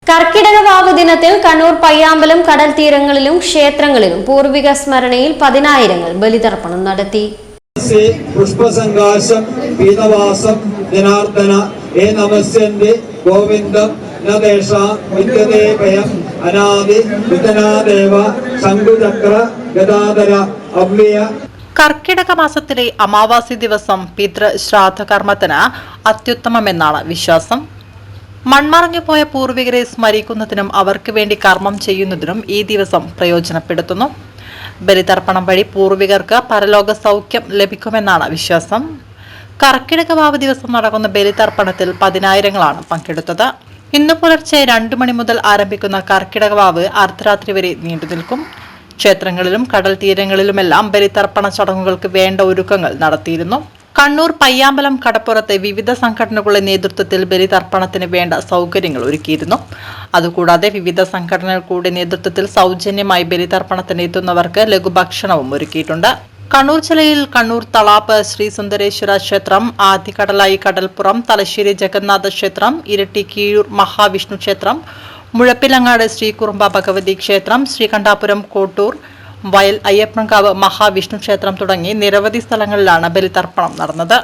കർക്കിടക വാവ് ദിനത്തിൽ കണ്ണൂർ പയ്യാമ്പലം കടൽ തീരങ്ങളിലും ക്ഷേത്രങ്ങളിലും പൂർവിക സ്മരണയിൽ പതിനായിരങ്ങൾ ബലിതർപ്പണം നടത്തി. പുഷ്പസങ്കാശം പീതവാസം ജനാർദ്ദന ഏ നമസ്യന്തി ഗോവിന്ദം നദേശ വിദ്യദേവയം അനാദി വിതനാദേവ ശംഖുചക്ര ഗദാധര അവ്യയ. കർക്കിടക മാസത്തിലെ അമാവാസി ദിവസം പിതൃ ശ്രാദ്ധ കർമ്മത്തിന് അത്യുത്തമമെന്നാണ് വിശ്വാസം. മൺമറഞ്ഞുപോയ പൂർവികരെ സ്മരിക്കുന്നതിനും അവർക്ക് വേണ്ടി കർമ്മം ചെയ്യുന്നതിനും ഈ ദിവസം പ്രയോജനപ്പെടുത്തുന്നു. ബലിതർപ്പണം വഴി പൂർവികർക്ക് പരലോക സൗഖ്യം ലഭിക്കുമെന്നാണ് വിശ്വാസം. കർക്കിടക വാവ് ദിവസം നടക്കുന്ന ബലിതർപ്പണത്തിൽ പതിനായിരങ്ങളാണ് പങ്കെടുത്തത്. ഇന്നു പുലർച്ചെ 2 മണി മുതൽ ആരംഭിക്കുന്ന കർക്കിടക വാവ് അർദ്ധരാത്രി വരെ നീണ്ടുനിൽക്കും. ക്ഷേത്രങ്ങളിലും കടൽ തീരങ്ങളിലുമെല്ലാം ബലിതർപ്പണ ചടങ്ങുകൾക്ക് വേണ്ട ഒരുക്കങ്ങൾ നടത്തിയിരുന്നു. കണ്ണൂർ പയ്യാമ്പലം കടപ്പുറത്തെ വിവിധ സംഘടനകളുടെ നേതൃത്വത്തിൽ ബലിതർപ്പണത്തിന് വേണ്ട സൗകര്യങ്ങൾ ഒരുക്കിയിരുന്നു. അതുകൂടാതെ വിവിധ സംഘടനകളുടെ നേതൃത്വത്തിൽ സൗജന്യമായി ബലിതർപ്പണത്തിന് എത്തുന്നവർക്ക് ലഘുഭക്ഷണവും ഒരുക്കിയിട്ടുണ്ട്. കണ്ണൂർ ജില്ലയിൽ കണ്ണൂർ തളാപ്പ് ശ്രീ സുന്ദരേശ്വര ക്ഷേത്രം, ആദികടലായി കടൽപ്പുറം, തലശ്ശേരി ജഗന്നാഥ ക്ഷേത്രം, ഇരട്ടി കീഴൂർ മഹാവിഷ്ണു ക്ഷേത്രം, മുഴപ്പിലങ്ങാട് ശ്രീ കുറുമ്പ ഭഗവതി ക്ഷേത്രം, ശ്രീകണ്ഠാപുരം കോട്ടൂർ, വയൽ അയ്യപ്പൻകാവ് മഹാവിഷ്ണു ക്ഷേത്രം തുടങ്ങി നിരവധി സ്ഥലങ്ങളിലാണ് ബലിതർപ്പണം നടന്നത്.